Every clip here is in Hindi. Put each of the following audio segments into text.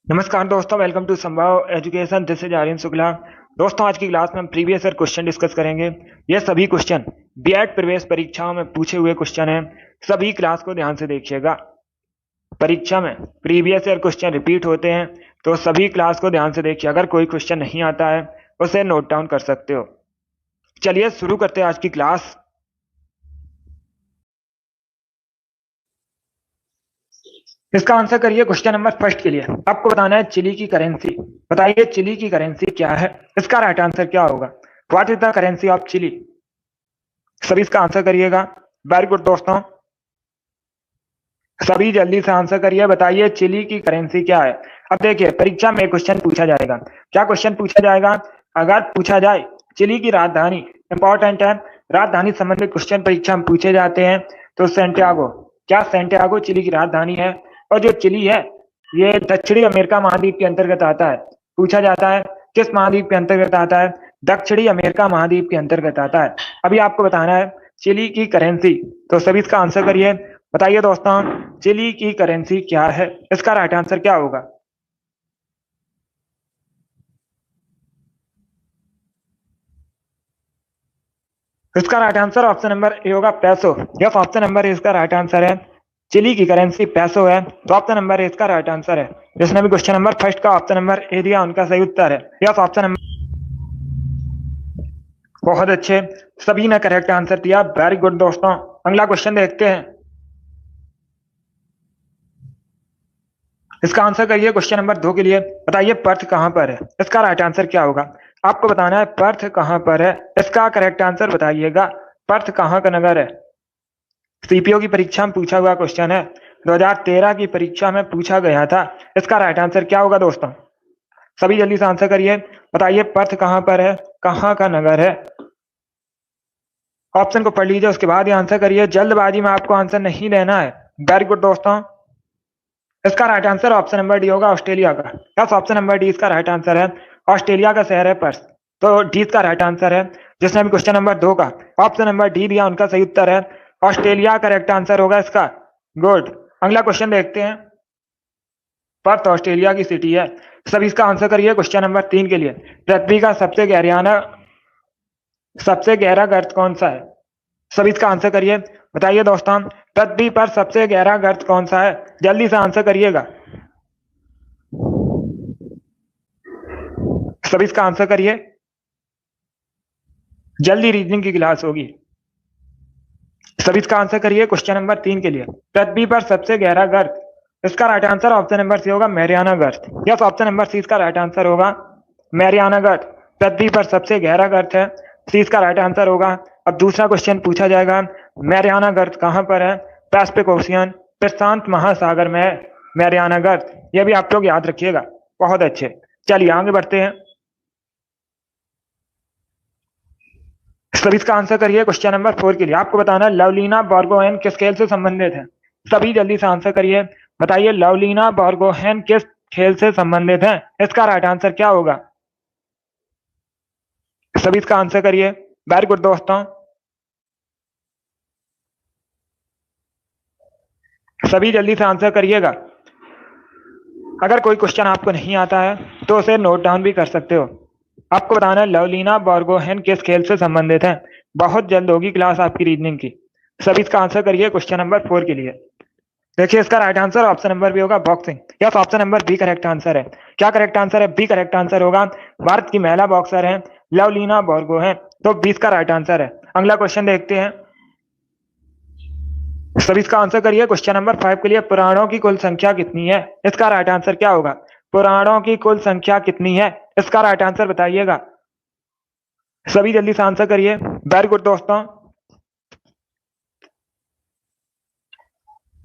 नमस्कार दोस्तों, welcome to Sambhav education. This is Aryan Shukla. दोस्तों, आज की क्लास में हम प्रीवियस ईयर क्वेश्चन डिस्कस करेंगे। ये सभी क्वेश्चन बीएड प्रवेश परीक्षाओं में पूछे हुए क्वेश्चन हैं। सभी क्लास को ध्यान से देखिएगा। परीक्षा में प्रीवियस ईयर क्वेश्चन रिपीट होते हैं, तो सभी क्लास को ध्यान से देखिए। अगर कोई क्वेश्चन नहीं आता है उसे नोट डाउन कर सकते हो। चलिए शुरू करते हैं आज की क्लास। इसका आंसर करिए क्वेश्चन नंबर फर्स्ट के लिए। आपको बताना है चिली की करेंसी। बताइए चिली की करेंसी क्या है। इसका राइट आंसर क्या होगा? What is the currency of Chile? सभी इसका आंसर करिएगा। वेरी गुड दोस्तों, सभी जल्दी से आंसर करिए। बताइए चिली की करेंसी क्या है। अब देखिए, परीक्षा में क्वेश्चन पूछा जाएगा। क्या क्वेश्चन पूछा जाएगा? अगर पूछा जाए चिली की राजधानी, इंपॉर्टेंट है, राजधानी संबंधित क्वेश्चन परीक्षा में पूछे जाते हैं। तो सेंटियागो, क्या सेंटियागो चिली की राजधानी है? और जो चिली है ये दक्षिणी अमेरिका महाद्वीप के अंतर्गत आता है। पूछा जाता है किस महाद्वीप के अंतर्गत आता है? दक्षिणी अमेरिका महाद्वीप के अंतर्गत आता है। अभी आपको बताना है चिली की करेंसी, तो सभी इसका आंसर करिए। बताइए दोस्तों, चिली की करेंसी क्या है? इसका राइट आंसर क्या होगा? इसका right answer option number A होगा, पैसो। यस, ऑप्शन नंबर ए इसका राइट आंसर है। चिली की करेंसी पैसो है, तो ऑप्शन नंबर ए इसका राइट आंसर है। जिसने भी क्वेश्चन नंबर फर्स्ट का ऑप्शन नंबर ए दिया उनका सही उत्तर है। Yes, option number. बहुत अच्छे, सभी ने करेक्ट आंसर दिया। वेरी गुड दोस्तों, अगला क्वेश्चन देखते हैं। इसका आंसर करिए क्वेश्चन नंबर 2 के लिए। बताइए पर्थ कहां पर है? इसका राइट आंसर क्या होगा? आपको बताना है पर्थ कहां पर है। इसका करेक्ट आंसर बताइएगा। पर्थ कहां का नगर है? सीपीओ की परीक्षा में पूछा हुआ क्वेश्चन है। 2013 की परीक्षा में पूछा गया था। इसका राइट आंसर क्या होगा दोस्तों? सभी जल्दी से आंसर करिए। बताइए पर्थ कहां पर है, कहां का नगर है? ऑप्शन को पढ़ लीजिए, उसके बाद ही आंसर करिए। जल्दबाजी में आपको आंसर नहीं देना है। वेरी गुड दोस्तों, इसका right answer option number D होगा, ऑस्ट्रेलिया का। यस, ऑप्शन नंबर डी इसका राइट आंसर है। ऑस्ट्रेलिया का शहर है पर्थ, तो डी इसका राइट आंसर है। जिसने भी क्वेश्चन नंबर 2 का ऑप्शन नंबर डी दिया उनका सही उत्तर है। ऑस्ट्रेलिया करेक्ट आंसर होगा इसका। गुड, अगला क्वेश्चन देखते हैं। पर्थ ऑस्ट्रेलिया की सिटी है। सभी इसका आंसर करिए क्वेश्चन नंबर 3 के लिए। पृथ्वी का सबसे गहरा गर्त कौन सा है? सभी इसका आंसर करिए। बताइए दोस्तों, पृथ्वी पर सबसे गहरा गर्त कौन सा है? जल्दी से आंसर करिएगा। सभी इसका आंसर करिए, जल्दी रीजनिंग की क्लास होगी। सभी इसका आंसर करिए क्वेश्चन नंबर 3 के लिए। पृथ्वी पर सबसे गहरा गर्त, इसका right answer option number C होगा, मैरियाना गर्त। यस, ऑप्शन नंबर सी इसका राइट आंसर होगा, मैरियाना गर्त। पृथ्वी पर सबसे गहरा गर्त है, सी इसका राइट आंसर होगा। अब दूसरा क्वेश्चन पूछा जाएगा, मैरियाना गर्त कहां पर है? पैसिफिक ओशियन, प्रशांत महासागर में है मैरियाना गर्त। यह भी आप लोग याद रखिएगा। बहुत अच्छे, चलिए आगे बढ़ते हैं। सभी इसका आंसर करिए क्वेश्चन नंबर 4 के लिए। आपको बताना है लवलीना बोर्गोहेन किस खेल से संबंधित है। सभी जल्दी से आंसर करिए। बताइए लवलीना बोर्गोहेन किस खेल से संबंधित है? इसका राइट आंसर क्या होगा? सभी इसका आंसर करिए। वेरी गुड दोस्तों, सभी जल्दी से आंसर करिएगा। अगर कोई क्वेश्चन आपको नहीं आता है तो उसे नोट डाउन भी कर सकते हो। आपको बताना है लवलीना बोर्गोहेन किस खेल से संबंधित है। बहुत जल्द होगी क्लास आपकी रीजनिंग की। सभी इसका आंसर करिए क्वेश्चन नंबर 4 के लिए। देखिए, इसका right answer option number B होगा, boxing. Yes, option number B correct answer है। क्या करेक्ट आंसर है? बी करेक्ट आंसर होगा। भारत की महिला बॉक्सर है लवलीना बोर्गोहेन, तो बी का राइट आंसर है। अगला क्वेश्चन देखते हैं। सभी इसका आंसर करिए क्वेश्चन नंबर 5 के लिए। पुराणों की कुल संख्या कितनी है? इसका राइट आंसर क्या होगा? पुराणों की कुल संख्या कितनी है? इसका राइट आंसर बताइएगा। सभी जल्दी से आंसर करिए। वेरी गुड दोस्तों,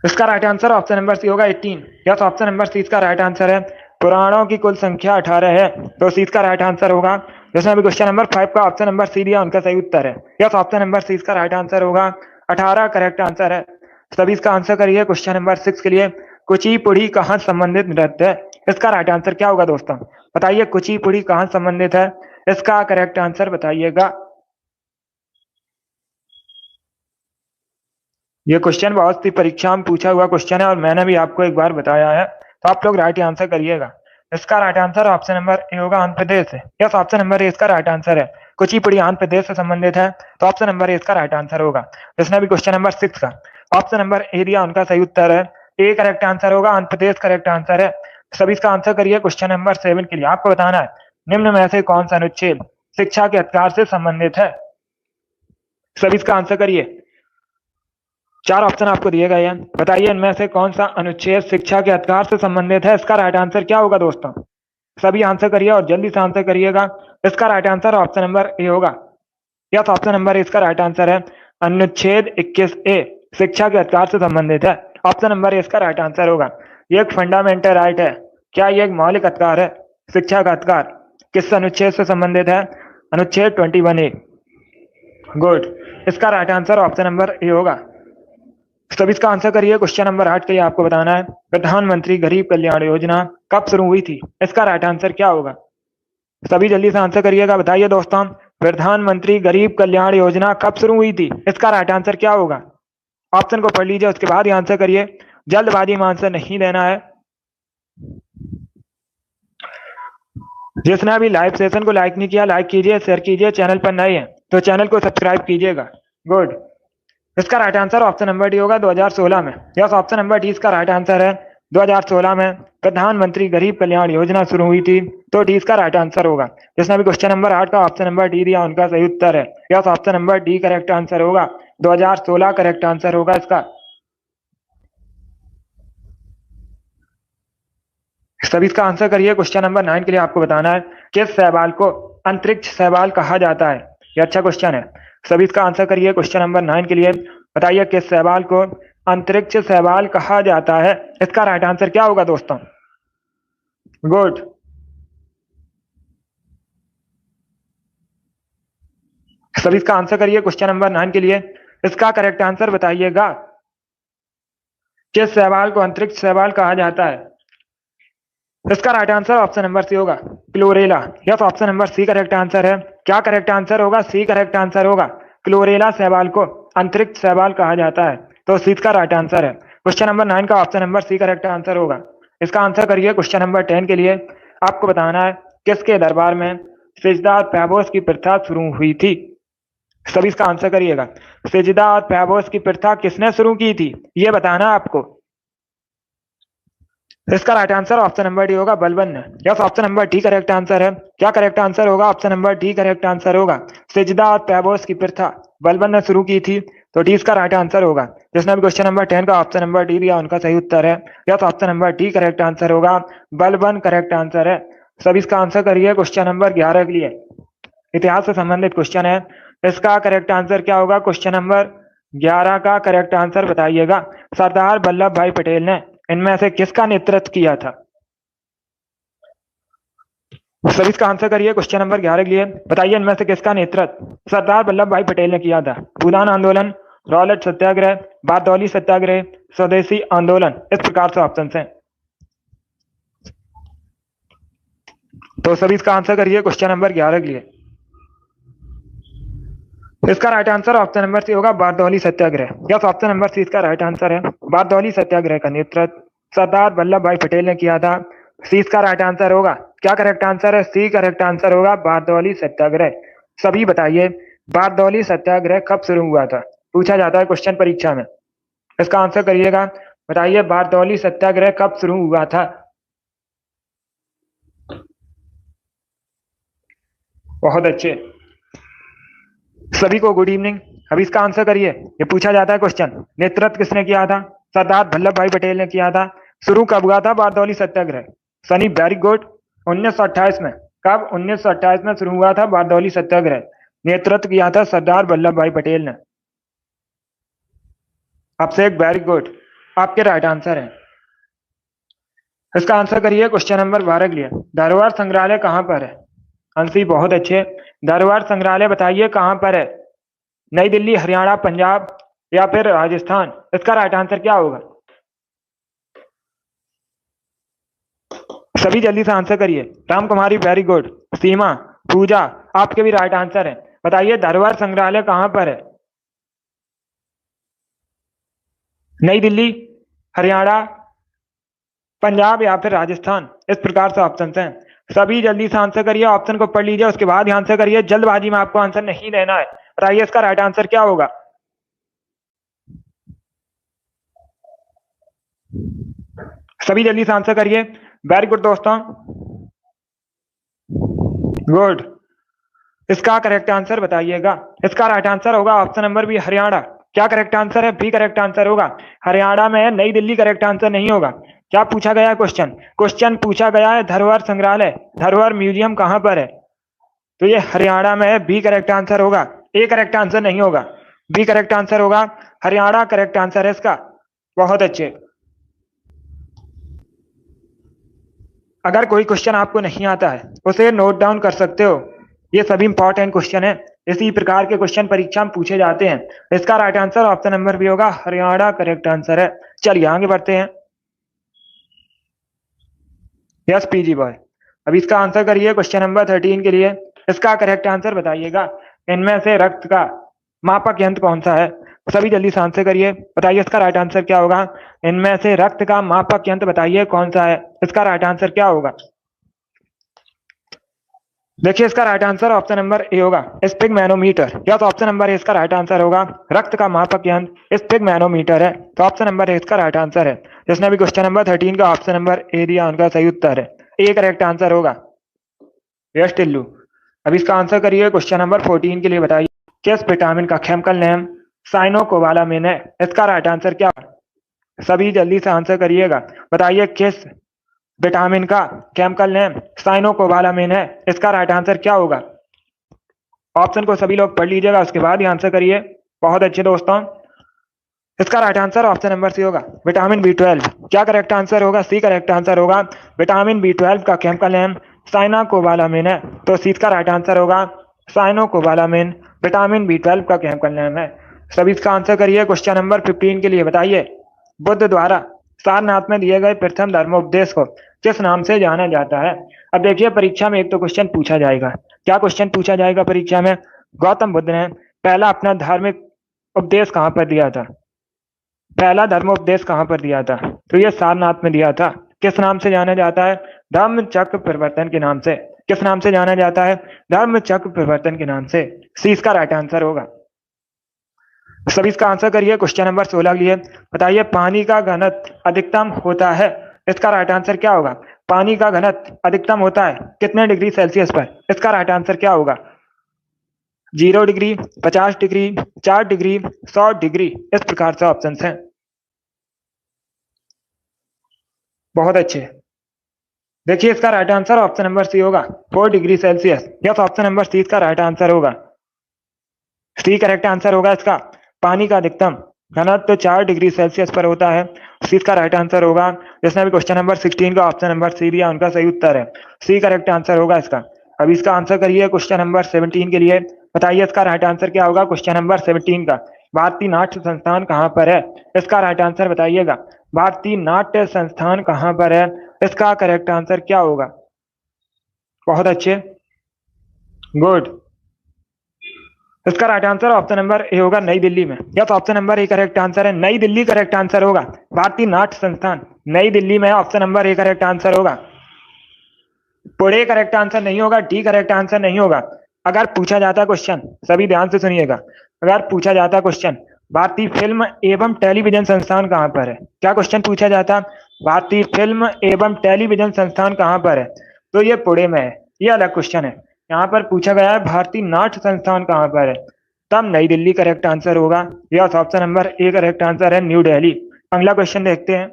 इसका right answer option number C होगा, 18। यस, ऑप्शन नंबर सी इसका राइट आंसर है। पुराणों की कुल संख्या 18 है, तो सी इसका राइट आंसर होगा। जिसने भी क्वेश्चन नंबर 5 का ऑप्शन नंबर सी दिया उनका सही उत्तर है। यस, ऑप्शन नंबर सी इसका राइट आंसर होगा, 18 करेक्ट आंसर है। सभी इसका आंसर करिए क्वेश्चन नंबर 6 के लिए। कुचिपुड़ी कहाँ संबंधित नृत्य है? इसका राइट आंसर क्या होगा दोस्तों? बताइए कुचिपुड़ी कहाँ संबंधित है? इसका करेक्ट आंसर बताइएगा। ये क्वेश्चन बहुत सी परीक्षा में पूछा हुआ क्वेश्चन है और मैंने भी आपको एक बार बताया है, तो आप लोग राइट आंसर करिएगा। इसका right answer option number A होगा, आंध्र प्रदेश से। यस, ऑप्शन नंबर ए इसका राइट आंसर है। कुचिपुड़ी आंध्र प्रदेश से संबंधित है, तो ऑप्शन नंबर ए इसका राइट आंसर होगा। जिसने भी क्वेश्चन नंबर 6 का ऑप्शन नंबर ए दिया उनका सही उत्तर है ए करेक्ट आंसर होगा, आंध्र प्रदेश करेक्ट आंसर है। सभी इसका आंसर करिए। क्वेश्चन नंबर 7 के लिए आपको बताना है निम्न में से कौन सा अनुच्छेद शिक्षा के अधिकार से संबंधित है। सभी इसका आंसर करिए। 4 ऑप्शन आपको दिए गए हैं, बताइए इनमें से कौन सा अनुच्छेद शिक्षा के अधिकार से संबंधित है। इसका राइट आंसर क्या होगा दोस्तों? सभी आंसर करिए और जल्दी से आंसर करिएगा। इसका right answer option number A होगा। यस, ऑप्शन नंबर ए इसका राइट आंसर है। अनुच्छेद 21A शिक्षा के अधिकार से संबंधित है। ऑप्शन नंबर ए इसका राइट आंसर होगा। ये एक फंडामेंटल राइट है। क्या ये एक मौलिक अधिकार है? शिक्षा का अधिकार किस अनुच्छेद से संबंधित है? अनुच्छेद 21A। गुड, इसका right answer option number A होगा। सभी इसका आंसर करिए। क्वेश्चन नंबर 8 के लिए आपको बताना है प्रधानमंत्री गरीब कल्याण योजना कब शुरू हुई थी। इसका राइट आंसर क्या होगा? सभी जल्दी से आंसर करिएगा। बताइए दोस्तों, प्रधानमंत्री गरीब कल्याण योजना कब शुरू हुई थी? इसका राइट आंसर क्या होगा? ऑप्शन को पढ़ लीजिए, उसके बाद ही आंसर करिए। जल्दबाजी में आंसर नहीं देना है। जिसने अभी लाइव सेशन को लाइक नहीं किया, लाइक कीजिए, शेयर कीजिए। चैनल पर नए हैं तो चैनल को सब्सक्राइब कीजिएगा। गुड, इसका right answer option number D होगा, 2016 में। यस, ऑप्शन नंबर डी इसका राइट आंसर है। 2016 में प्रधानमंत्री गरीब कल्याण योजना शुरू हुई थी, तो डी इसका राइट आंसर होगा। जिसने भी क्वेश्चन नंबर 8 का ऑप्शन नंबर डी दिया उनका सही उत्तर है। Yes, option number D correct answer होगा। 2016 करेक्ट आंसर होगा इसका। सभी इसका आंसर करिए। क्वेश्चन नंबर 9 के लिए आपको बताना है किस शैवाल को अंतरिक्ष शैवाल कहा जाता है। ये अच्छा क्वेश्चन है। सभी इसका आंसर करिए। क्वेश्चन नंबर 9 के लिए बताइए किस शैवाल को अंतरिक्ष शैवाल कहा जाता है। इसका राइट आंसर क्या होगा दोस्तों? गुड, सभी इसका आंसर करिए। क्वेश्चन नंबर 9 के लिए इसका करेक्ट आंसर बताइएगा। किस शैवाल को अंतरिक्ष शैवाल कहा जाता है? इसका right answer option number C होगा, chlorella. Yes, option number C correct answer है। क्या करेक्ट आंसर होगा? सी करेक्ट आंसर होगा। क्लोरेला शैवाल को अंतरिक्ष शैवाल कहा जाता है, तो सी का राइट आंसर है। क्वेश्चन नंबर 9 का option number C correct answer होगा। इसका आंसर करिए। क्वेश्चन नंबर 10 के लिए आपको बताना है किसके दरबार में सिजदा और पैबोस की प्रथा शुरू हुई थी। सभी इसका आंसर करिएगा। सिजदा और पैबोस की प्रथा किसने शुरू की थी, ये बताना है आपको। इसका right answer option number D होगा, बलबन ने। Yes, option number D correct answer है। क्या करेक्ट आंसर होगा? Option number D correct answer होगा। सिजदा और पैबोस की प्रथा बलबन ने शुरू की थी, तो डी इसका राइट आंसर होगा। जिसने भी क्वेश्चन नंबर 10 का ऑप्शन नंबर डी दिया उनका सही उत्तर है। Yes, option number D correct answer होगा, बलबन करेक्ट आंसर है। सभी इसका आंसर करिए। क्वेश्चन नंबर 11 के लिए इतिहास से संबंधित क्वेश्चन है। इसका करेक्ट आंसर क्या होगा? क्वेश्चन नंबर 11 का करेक्ट आंसर बताइएगा। सरदार वल्लभ भाई पटेल ने इनमें से किसका नेतृत्व किया था? सभी इसका आंसर करिए। क्वेश्चन नंबर 11 के लिए बताइए इनमें से किसका नेतृत्व सरदार वल्लभ भाई पटेल ने किया था। भूदान आंदोलन, रॉलेट सत्याग्रह, बारदौली सत्याग्रह, स्वदेशी आंदोलन। इस प्रकार से ऑप्शन हैं, तो सभी इसका आंसर करिए। क्वेश्चन नंबर 11 के लिए इसका right answer option number C होगा, Bardoli Satyagraha. Yes, option number C इसका राइट आंसर है। बारदौली सत्याग्रह का नेतृत्व सरदार वल्लभ भाई पटेल ने किया था। सी इसका राइट आंसर होगा। क्या करेक्ट आंसर है? सी करेक्ट आंसर होगा, बारदौली सत्याग्रह। सभी बताइए बारदौली सत्याग्रह कब शुरू हुआ था, पूछा जाता है क्वेश्चन परीक्षा में। इसका आंसर करिएगा। बताइए बारदौली सत्याग्रह कब शुरू हुआ था। बहुत अच्छे, सभी को गुड इवनिंग। अभी इसका आंसर करिए। ये पूछा जाता है क्वेश्चन, नेतृत्व किसने किया था? सरदार वल्लभ भाई पटेल ने किया था। शुरू कब हुआ था बारदौली सत्याग्रह? Sunny, very good. 1928 में। कब? 1928 में शुरू हुआ था बारदौली सत्याग्रह। नेतृत्व किया था सरदार वल्लभ भाई पटेल ने। आपसे एक वेरी गुड, आपके राइट आंसर है। इसका आंसर करिए। क्वेश्चन नंबर 12 के लिए धरोहर संग्रहालय कहाँ पर है? अंशी, बहुत अच्छे। धरोहर संग्रहालय बताइए कहाँ पर है? नई दिल्ली, हरियाणा, पंजाब या फिर राजस्थान। इसका राइट आंसर क्या होगा? सभी जल्दी से आंसर करिए। राम कुमारी, वेरी गुड। सीमा, पूजा, आपके भी राइट आंसर है। बताइए धरोहर संग्रहालय कहाँ पर है? नई दिल्ली, हरियाणा, पंजाब या फिर राजस्थान, इस प्रकार से ऑप्शन हैं। सभी जल्दी से आंसर करिए, ऑप्शन को पढ़ लीजिए, उसके बाद ही आंसर करिए। जल्दबाजी में आपको आंसर नहीं देना है। बताइए इसका राइट आंसर क्या होगा। सभी जल्दी से आंसर करिए। वेरी गुड दोस्तों, गुड। इसका करेक्ट आंसर बताइएगा। इसका राइट आंसर होगा ऑप्शन नंबर बी, हरियाणा। क्या करेक्ट आंसर है? बी करेक्ट आंसर होगा। हरियाणा में है, नई दिल्ली करेक्ट आंसर नहीं होगा। क्या पूछा गया है क्वेश्चन? क्वेश्चन पूछा गया है धरोहर संग्रहालय, धरोहर म्यूजियम कहां पर है? तो ये हरियाणा में है, बी करेक्ट आंसर होगा। ए करेक्ट आंसर नहीं होगा, बी करेक्ट आंसर होगा। हरियाणा करेक्ट आंसर है इसका। बहुत अच्छे। अगर कोई क्वेश्चन आपको नहीं आता है उसे नोट डाउन कर सकते हो, ये सभी इंपॉर्टेंट क्वेश्चन है। इसी प्रकार के क्वेश्चन परीक्षा में पूछे जाते हैं। इसका right answer option number B होगा, हरियाणा करेक्ट आंसर है। चलिए आगे बढ़ते हैं। यस पीजी बॉय, अब इसका आंसर करिए क्वेश्चन नंबर 13 के लिए। इसका करेक्ट आंसर बताइएगा। इनमें से रक्त का मापक यंत्र कौन सा है? सभी जल्दी से आंसर करिए। बताइए इसका राइट आंसर क्या होगा। इनमें से रक्त का मापक यंत्र बताइए कौन सा है। इसका राइट आंसर क्या होगा? देखिए इसका right answer option number A होगा, स्पिगमैनोमीटर। या तो ऑप्शन नंबर ए इसका राइट आंसर होगा। रक्त का मापक यंत्र स्पिगमैनोमीटर है, तो ऑप्शन नंबर ए इसका राइट आंसर है। जिसने भी क्वेश्चन नंबर 13 का ऑप्शन नंबर ए दिया उनका सही उत्तर है, ए करेक्ट आंसर होगा। यस टिल्लू, अब इसका आंसर करिए क्वेश्चन नंबर 14 के लिए। बताइए किस विटामिन का केमिकल नेम साइनोकोबालामिन है? इसका राइट आंसर क्या? सभी जल्दी से आंसर करिएगा। बताइए किस विटामिन का केमिकल नेम साइनोकोबालामिन है? इसका राइट आंसर क्या होगा? ऑप्शन को सभी लोग पढ़ लीजिएगा, उसके बाद ही आंसर करिए। बहुत अच्छे दोस्तों, इसका right answer option number C होगा, विटामिन बी 12। क्या करेक्ट आंसर होगा? सी करेक्ट आंसर होगा। विटामिन बी 12 का केमिकल नेम साइनोकोबालामिन है, तो सी का राइट आंसर होगा साइनोकोबालामिन। विटामिन बी 12 का केमिकल नेम है। सभी इसका आंसर करिए क्वेश्चन नंबर 15 के लिए। बताइए बुद्ध द्वारा सारनाथ में दिए गए प्रथम धर्मोपदेश को किस नाम से जाना जाता है? अब देखिए परीक्षा में एक तो क्वेश्चन पूछा जाएगा। क्या क्वेश्चन पूछा जाएगा परीक्षा में? गौतम बुद्ध ने पहला अपना धार्मिक उपदेश कहां पर दिया था? पहला धर्मोपदेश कहां पर दिया था? तो ये सारनाथ में दिया था। किस नाम से जाना जाता है? धर्म चक्र प्रवर्तन के नाम से। किस नाम से जाना जाता है? धर्म चक्र प्रवर्तन के नाम से। सी इसका राइट आंसर होगा। सभी इसका आंसर करिए क्वेश्चन नंबर 16 के लिए। बताइए पानी का घनत्व अधिकतम होता है, इसका राइट आंसर क्या होगा? पानी का घनत्व अधिकतम होता है कितने डिग्री सेल्सियस पर? इसका राइट आंसर क्या होगा? 0 डिग्री, 50 डिग्री, 4 डिग्री, 100 डिग्री, इस प्रकार से ऑप्शन हैं। बहुत अच्छे। देखिए इसका right answer option number C होगा, 4 degree Celsius. Yes, option number C इसका राइट आंसर होगा। सी करेक्ट आंसर होगा इसका। पानी का अधिकतम घनत्व तो 4 डिग्री सेल्सियस पर होता है। सी इसका राइट आंसर होगा। जिसने भी क्वेश्चन नंबर 16 का ऑप्शन नंबर सी दिया उनका सही उत्तर है। सी करेक्ट आंसर होगा इसका। अब इसका आंसर करिए क्वेश्चन नंबर 17 के लिए। बताइए इसका राइट आंसर क्या होगा क्वेश्चन नंबर 17 का। भारतीय नाट्य संस्थान कहाँ पर है? इसका राइट आंसर बताइएगा। भारतीय नाट्य संस्थान कहाँ पर है? इसका करेक्ट आंसर क्या होगा? बहुत अच्छे, गुड। इसका right answer option number A होगा, नई दिल्ली में। Yes, option number A correct answer है, नई दिल्ली करेक्ट आंसर होगा। भारतीय नाट्य संस्थान नई दिल्ली में, option number A correct answer होगा। पुणे करेक्ट आंसर नहीं होगा, डी करेक्ट आंसर नहीं होगा। अगर पूछा जाता क्वेश्चन, सभी ध्यान से सुनिएगा, अगर पूछा जाता क्वेश्चन भारतीय फिल्म एवं टेलीविजन संस्थान कहाँ पर है? क्या क्वेश्चन पूछा जाता? भारतीय फिल्म एवं टेलीविजन संस्थान कहाँ पर है? तो ये पुणे में है, ये अलग क्वेश्चन है। यहाँ पर पूछा गया है भारतीय नाट्य संस्थान कहाँ पर है, तब नई दिल्ली करेक्ट आंसर होगा। Yes, option number A correct answer है, न्यू दिल्ली। अगला क्वेश्चन देखते हैं।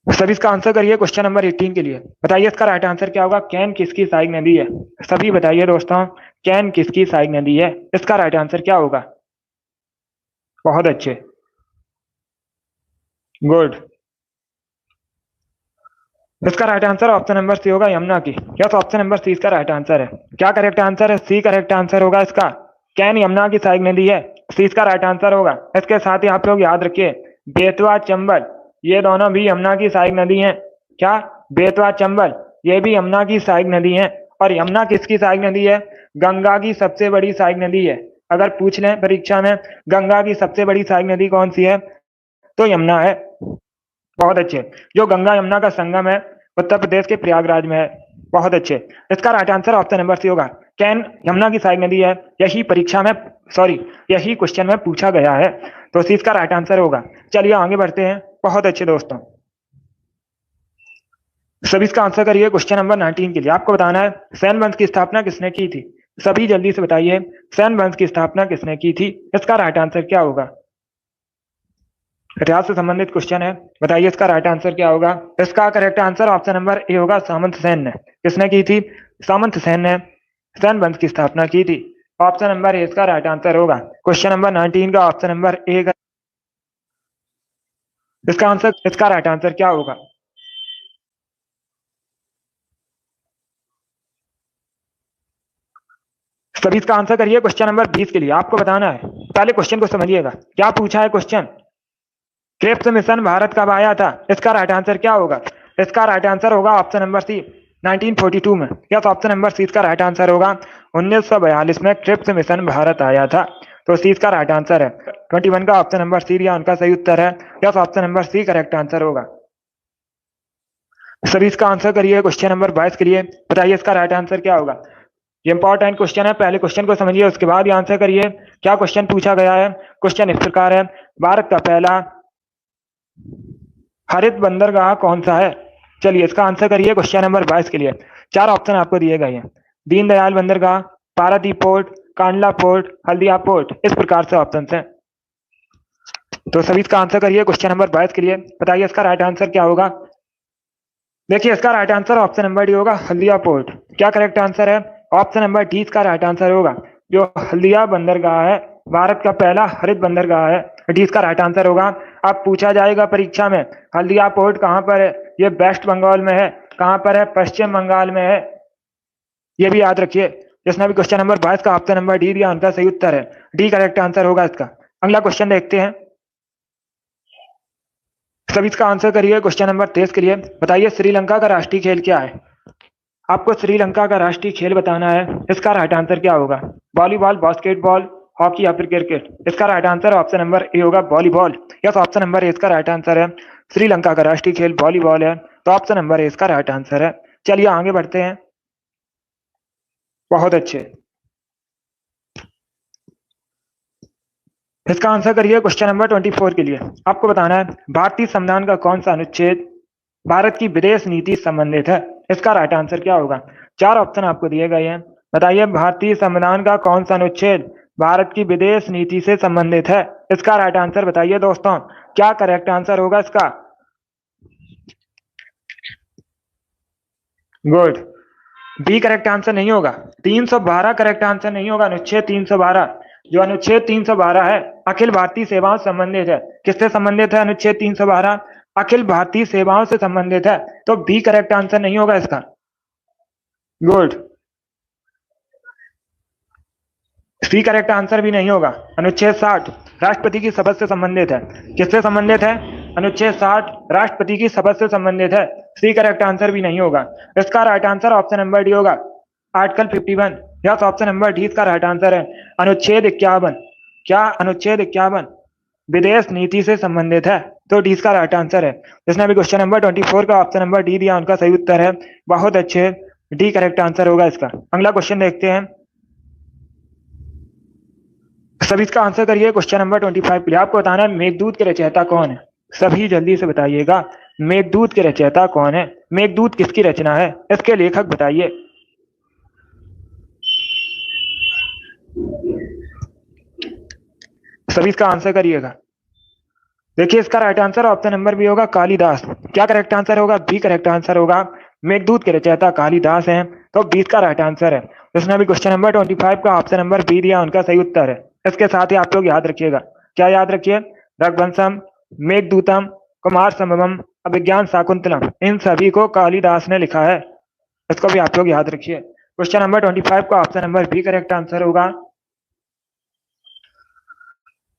सभी इसका आंसर करिए क्वेश्चन नंबर 18 के लिए। बताइए इसका राइट आंसर क्या होगा। कैन किसकी सहायक नदी है? सभी बताइए दोस्तों, कैन किसकी सहायक नदी है? इसका राइट आंसर क्या होगा? बहुत अच्छे, गुड। इसका right answer option number C होगा, यमुना की। यस, ऑप्शन नंबर सी इसका राइट आंसर है। क्या करेक्ट आंसर है? सी करेक्ट आंसर होगा इसका। कैन यमुना की सहायक नदी है, सी इसका राइट आंसर होगा। इसके साथ ही आप लोग याद रखिए, बेतवा चंबल ये दोनों भी यमुना की सहायक नदी हैं। क्या? बेतवा चंबल ये भी यमुना की सहायक नदी हैं। और यमुना किसकी सहायक नदी है? गंगा की सबसे बड़ी सहायक नदी है। अगर पूछ लें परीक्षा में गंगा की सबसे बड़ी सहायक नदी कौन सी है, तो यमुना है। बहुत अच्छे। जो गंगा यमुना का संगम है उत्तर प्रदेश के प्रयागराज में है। बहुत अच्छे। इसका right answer option number C होगा। कैन यमुना की सहायक नदी है। यही परीक्षा में, सॉरी, यही क्वेश्चन में पूछा गया है, तो सी इसका राइट आंसर होगा। चलिए आगे बढ़ते हैं। बहुत अच्छे दोस्तों, सभी इसका आंसर करिए क्वेश्चन नंबर 19 के लिए। आपको बताना है सैन वंश की स्थापना किसने की थी। सभी जल्दी से बताइए, सैन वंश की स्थापना किसने की थी। इसका राइट आंसर क्या होगा। इतिहास से संबंधित क्वेश्चन है, बताइए इसका राइट आंसर क्या होगा। इसका correct answer option number A होगा, सामंत सेन ने। किसने की थी। सामंत सेन ने सैन वंश की स्थापना की थी। ऑप्शन नंबर ए इसका राइट आंसर होगा। क्वेश्चन नंबर 19 का ऑप्शन नंबर ए का इसका आंसर, इसका राइट आंसर क्या होगा। सभी इसका आंसर करिए क्वेश्चन नंबर 20 के लिए। आपको बताना है, पहले क्वेश्चन को समझिएगा क्या पूछा है क्वेश्चन। क्रिप्स मिशन भारत कब आया था। इसका राइट आंसर क्या होगा। इसका राइट आंसर होगा ऑप्शन नंबर सी, 1942 में। यस, ऑप्शन नंबर सी इसका राइट आंसर होगा। 1942 में क्रिप्स मिशन भारत आया था, तो सी इसका राइट आंसर है। 21 का ऑप्शन नंबर सी दिया, उनका सही उत्तर है। Yes, option number C correct answer होगा। सभी इसका आंसर करिए क्वेश्चन नंबर 22 के लिए। बताइए इसका राइट आंसर क्या होगा। ये इंपॉर्टेंट क्वेश्चन है, पहले क्वेश्चन को समझिए उसके बाद ये आंसर करिए। क्या क्वेश्चन पूछा गया है। क्वेश्चन इस प्रकार है, भारत का पहला हरित बंदरगाह कौन सा है। चलिए इसका आंसर करिए क्वेश्चन नंबर 22 के लिए। 4 ऑप्शन आपको दिए गए हैं, दीनदयाल बंदरगाह, Paradip port, Kandla port, Haldia port, इस प्रकार से ऑप्शन हैं। तो सभी इसका आंसर करिए क्वेश्चन नंबर 22 के लिए। बताइए इसका राइट आंसर क्या होगा। देखिए इसका right answer option number D होगा, हल्दिया पोर्ट। क्या करेक्ट आंसर है। ऑप्शन नंबर डी इसका राइट आंसर होगा। जो हल्दिया बंदरगाह है भारत का पहला हरित बंदरगाह है, डी इसका राइट आंसर होगा। अब पूछा जाएगा परीक्षा में हल्दिया पोर्ट कहाँ पर है। ये वेस्ट बंगाल में है। कहाँ पर है, पश्चिम बंगाल में है। ये भी याद रखिए। जिसने भी क्वेश्चन नंबर 22 का ऑप्शन नंबर डी दिया उनका सही उत्तर है। डी करेक्ट आंसर होगा इसका। अगला क्वेश्चन देखते हैं। सभी इसका आंसर करिए क्वेश्चन नंबर 23 के लिए। बताइए श्रीलंका का राष्ट्रीय खेल क्या है। आपको श्रीलंका का राष्ट्रीय खेल बताना है। इसका राइट आंसर क्या होगा। वॉलीबॉल, बास्केटबॉल, हॉकी या फिर क्रिकेट। इसका right answer option number A होगा, volleyball. Yes, option number A इसका राइट आंसर है। श्रीलंका का राष्ट्रीय खेल वॉलीबॉल है, तो ऑप्शन नंबर ए इसका राइट आंसर है। चलिए आगे बढ़ते हैं। बहुत अच्छे। इसका आंसर करिए क्वेश्चन नंबर 24 के लिए। आपको बताना है भारतीय संविधान का कौन सा अनुच्छेद भारत की विदेश नीति से संबंधित है। इसका राइट आंसर क्या होगा। 4 ऑप्शन आपको दिए गए हैं। बताइए भारतीय संविधान का कौन सा अनुच्छेद भारत की विदेश नीति से संबंधित है। इसका राइट आंसर बताइए दोस्तों, क्या करेक्ट आंसर होगा इसका। गुड, बी करेक्ट आंसर नहीं होगा। 312 करेक्ट आंसर नहीं होगा। अनुच्छेद 312, जो अनुच्छेद 312 है अखिल भारतीय सेवाओं से संबंधित है। किससे संबंधित है अनुच्छेद 312। अखिल भारतीय सेवाओं से संबंधित है, तो बी करेक्ट आंसर नहीं होगा इसका। गुड, सी करेक्ट आंसर भी नहीं होगा। अनुच्छेद 60 राष्ट्रपति की शपथ से संबंधित है। किससे संबंधित है। अनुच्छेद 60 राष्ट्रपति की शपथ से संबंधित है। सी करेक्ट आंसर भी नहीं होगा। इसका right answer option number D होगा, article 51। Yes, option number D इसका राइट आंसर है। अनुच्छेद 51, क्या अनुच्छेद 51 विदेश नीति से संबंधित है, तो डी इसका राइट आंसर है। जिसने अभी क्वेश्चन नंबर 24 का ऑप्शन नंबर डी दिया उनका सही उत्तर है। बहुत अच्छे, डी करेक्ट आंसर होगा इसका। अगला क्वेश्चन देखते हैं। सभी इसका आंसर करिए क्वेश्चन नंबर 25 के लिए। आपको बताना है मेघदूत के रचयिता कौन है। सभी जल्दी से बताइएगा, मेघदूत के रचयिता कौन है। मेघदूत किसकी रचना है, इसके लेखक बताइए। सभी इसका आंसर करिएगा। देखिए इसका right answer option number B होगा, कालिदास। क्या करेक्ट आंसर होगा। बी करेक्ट आंसर होगा। मेघदूत के रचयिता कालिदास हैं, तो 20 का राइट आंसर है। जिसने अभी क्वेश्चन नंबर 25 का ऑप्शन नंबर बी दिया उनका सही उत्तर है। इसके साथ ही आप लोग याद रखिएगा, क्या याद रखिए, रघुवंशम, मेघदूतम, कुमार संभवम, अभिज्ञान शाकुंतलम, इन सभी को कालिदास ने लिखा है। इसको भी आप लोग याद रखिए। क्वेश्चन नंबर 25 का option number B correct answer होगा।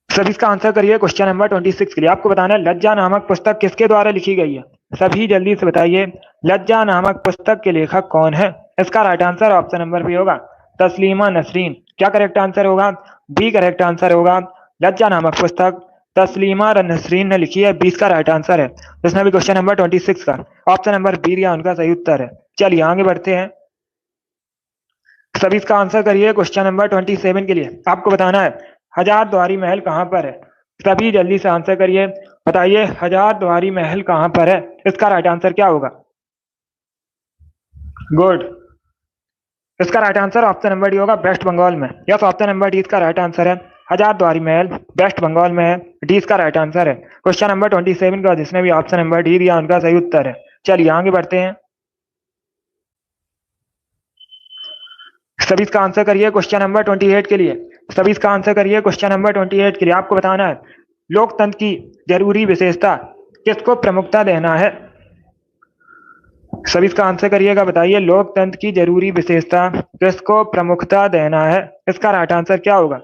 सभी इसका आंसर करिए क्वेश्चन नंबर 26 के लिए। आपको बताना है लज्जा नामक पुस्तक किसके द्वारा लिखी गई है। सभी जल्दी से बताइए, लज्जा नामक पुस्तक के लेखक कौन है। इसका right answer option number B होगा, तस्लीमा नसरीन। क्या करेक्ट आंसर होगा। बी करेक्ट आंसर होगा। लज्जा नामक पुस्तक तस्लीमा नसरीन ने लिखी है, 20 का राइट आंसर है। जिसमें भी क्वेश्चन नंबर 26 का ऑप्शन नंबर बी दिया उनका सही उत्तर है। चलिए आगे बढ़ते हैं, सभी इसका आंसर करिए। क्वेश्चन नंबर 27 के लिए आपको बताना है हजारद्वारी महल कहाँ पर है। सभी जल्दी से आंसर करिए, बताइए हजारद्वारी महल कहाँ पर है, इसका राइट आंसर क्या होगा। गुड, इसका right answer option number D होगा, वेस्ट बंगाल में। यस, ऑप्शन नंबर डी इसका राइट आंसर है, हजारद्वारी महल वेस्ट बंगाल में है। डी इसका राइट आंसर है। क्वेश्चन नंबर 27 का जिसने भी ऑप्शन नंबर डी दिया उनका सही उत्तर है। चलिए आगे बढ़ते हैं, सभी इसका आंसर करिए। क्वेश्चन नंबर 28 के लिए सभी इसका आंसर करिए। क्वेश्चन नंबर 28 के लिए आपको बताना है लोकतंत्र की जरूरी विशेषता किसको प्रमुखता देना है। सभी इसका आंसर करिएगा, बताइए लोकतंत्र की जरूरी विशेषता किसको प्रमुखता देना है, इसका राइट आंसर क्या होगा।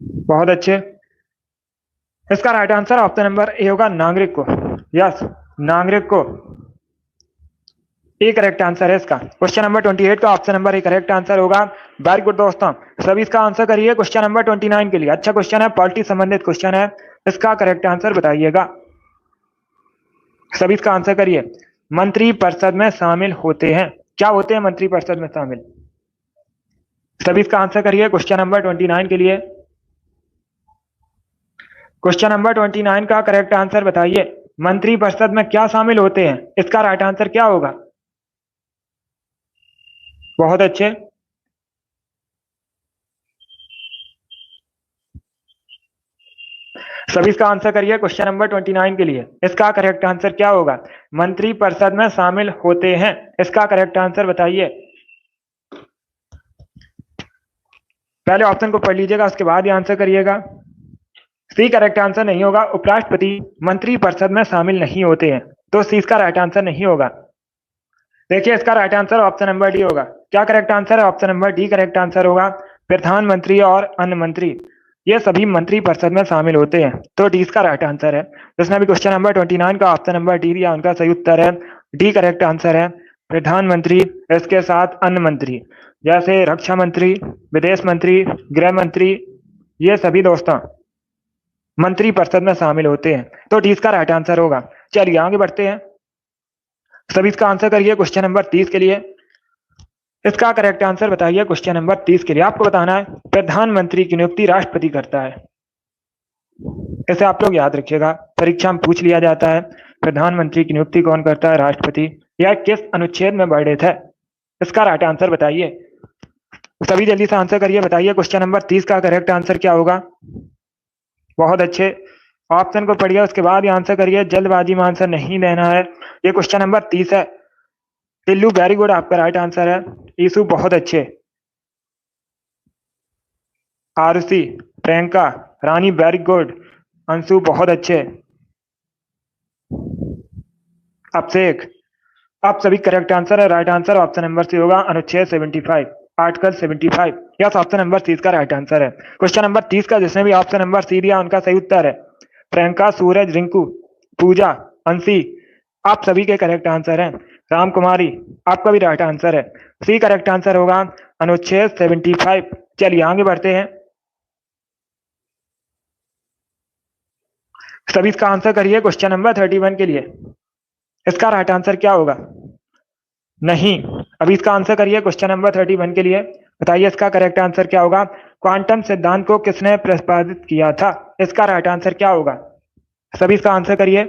बहुत अच्छे, इसका right answer option number A होगा, नागरिक को। यस, नागरिक को ए करेक्ट आंसर है इसका। क्वेश्चन नंबर 28 का option number A correct answer होगा। वेरी गुड दोस्तों, सभी इसका आंसर करिए। क्वेश्चन नंबर 29 के लिए अच्छा क्वेश्चन है, पॉलिटी संबंधित क्वेश्चन है, इसका करेक्ट आंसर बताइएगा। सभी इसका आंसर करिए। मंत्री परिषद में शामिल होते हैं, क्या होते हैं मंत्री परिषद में शामिल। सभी इसका आंसर करिए। क्वेश्चन नंबर 29 के लिए क्वेश्चन नंबर 29 का करेक्ट आंसर बताइए, मंत्री परिषद में क्या शामिल होते हैं, इसका राइट आंसर क्या होगा। बहुत अच्छे, सभी इसका आंसर करिए। क्वेश्चन नंबर 29 के लिए इसका करेक्ट आंसर क्या होगा। मंत्री परिषद में शामिल होते हैं, इसका करेक्ट आंसर बताइए। पहले ऑप्शन को पढ़ लीजिएगा, उसके बाद ही आंसर करिएगा। सी करेक्ट आंसर नहीं होगा, उपराष्ट्रपति मंत्री परिषद में शामिल नहीं होते हैं, तो सी इसका राइट आंसर नहीं होगा। देखिए इसका right answer option number D होगा। क्या करेक्ट आंसर है, option number D correct answer होगा। प्रधानमंत्री और अन्य मंत्री ये सभी मंत्री परिषद में शामिल होते हैं, तो डी इसका राइट आंसर है। जिसने भी क्वेश्चन नंबर 29 का ऑप्शन नंबर डी दिया उनका सही उत्तर है, डी करेक्ट आंसर है। प्रधानमंत्री, इसके साथ अन्य मंत्री जैसे रक्षा मंत्री, विदेश मंत्री, गृह मंत्री, ये सभी दोस्तों मंत्री परिषद में शामिल होते हैं, तो डी इसका राइट आंसर होगा। चलिए आगे बढ़ते हैं, सभी इसका आंसर करिए। क्वेश्चन नंबर 30 के लिए इसका करेक्ट आंसर बताइए। क्वेश्चन नंबर 30 के लिए आपको बताना है प्रधानमंत्री की नियुक्ति राष्ट्रपति करता है। इसे आप लोग याद रखिएगा, परीक्षा में पूछ लिया जाता है प्रधानमंत्री की नियुक्ति कौन करता है, राष्ट्रपति। यह किस अनुच्छेद में वर्णित है, इसका राइट आंसर बताइए। सभी जल्दी से आंसर करिए, बताइए क्वेश्चन नंबर 30 का करेक्ट आंसर क्या होगा। बहुत अच्छे, ऑप्शन को पढ़िए उसके बाद ही आंसर करिए, जल्दबाजी में आंसर नहीं देना है। ये क्वेश्चन नंबर 30 है। टिल्लू वेरी गुड, आपका राइट आंसर है। ईसु बहुत अच्छे, आरुषि, प्रियंका, रानी वेरी गुड, अंशु बहुत अच्छे, अभिषेक, आप सभी करेक्ट आंसर है। Right answer option number C होगा, अनुच्छेद 75, article 75। Yes, option number C का राइट आंसर है। क्वेश्चन नंबर 30 का जिसने भी ऑप्शन नंबर सी दिया उनका सही उत्तर है। प्रियंका, सूरज, रिंकू, पूजा, अंशी, आप सभी के करेक्ट आंसर हैं। राम कुमारी, आपका भी राइट आंसर है। सी करेक्ट आंसर होगा, अनुच्छेद 75। चलिए आगे बढ़ते हैं, सभी इसका आंसर करिए। क्वेश्चन नंबर 31 के लिए इसका राइट आंसर क्या होगा। नहीं, अभी इसका आंसर करिए। क्वेश्चन नंबर 31 के लिए बताइए इसका करेक्ट आंसर क्या होगा। क्वांटम सिद्धांत को किसने प्रतिपादित किया था, इसका राइट आंसर क्या होगा। सभी इसका आंसर करिए,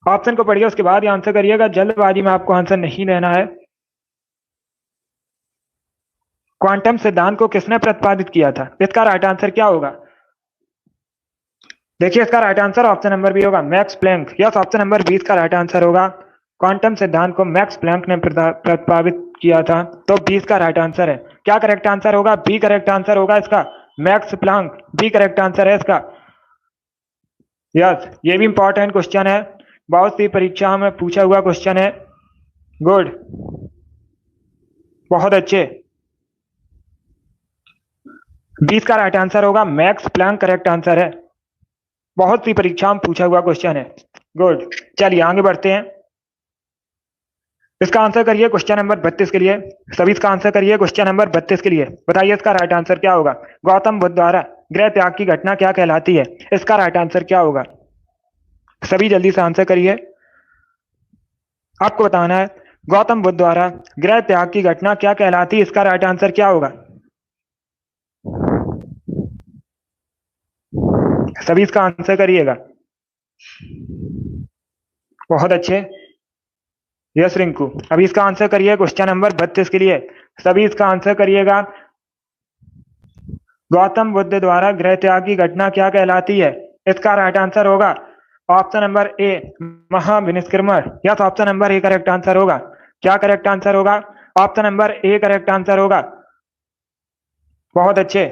ऑप्शन को पढ़िए उसके बाद ही आंसर करिएगा, जल्दबाजी में आपको आंसर नहीं देना है। क्वांटम सिद्धांत को किसने प्रतिपादित किया था, इसका राइट आंसर क्या होगा। देखिए इसका right answer option number B होगा, Max Planck. Yes, option number 20 का राइट आंसर होगा। क्वांटम सिद्धांत को मैक्स प्लैंक ने प्रतिपादित किया था, तो 20 का राइट आंसर है। क्या करेक्ट आंसर होगा, बी करेक्ट आंसर होगा इसका, Max Planck, B correct answer है इसका। यस, ये भी इंपॉर्टेंट क्वेश्चन है, बहुत सी परीक्षा में पूछा हुआ क्वेश्चन है। गुड, बहुत अच्छे, 20 का राइट आंसर होगा, मैक्स प्लैंक करेक्ट आंसर है, बहुत सी परीक्षा में पूछा हुआ क्वेश्चन है। गुड, चलिए आगे बढ़ते हैं, इसका आंसर करिए क्वेश्चन नंबर 32 के लिए। सभी इसका आंसर करिए क्वेश्चन नंबर 32 के लिए। बताइए इसका राइट आंसर क्या होगा। गौतम बुद्ध द्वारा गृह त्याग की घटना क्या कहलाती है। इसका राइट आंसर क्या होगा। सभी जल्दी से आंसर करिए। आपको बताना है गौतम बुद्ध द्वारा गृह त्याग की घटना क्या कहलाती है। इसका राइट आंसर क्या होगा। सभी इसका आंसर करिएगा। बहुत अच्छे। यस रिंकू, अभी इसका आंसर करिए क्वेश्चन नंबर 32 के लिए। सभी इसका आंसर करिएगा। गौतम बुद्ध द्वारा गृह त्याग की घटना क्या कहलाती है। इसका राइट आंसर होगा ऑप्शन नंबर ए, महाविनिष्क्रमण। Yes, option number A correct answer होगा। क्या करेक्ट आंसर होगा। Option number A correct answer होगा। बहुत अच्छे।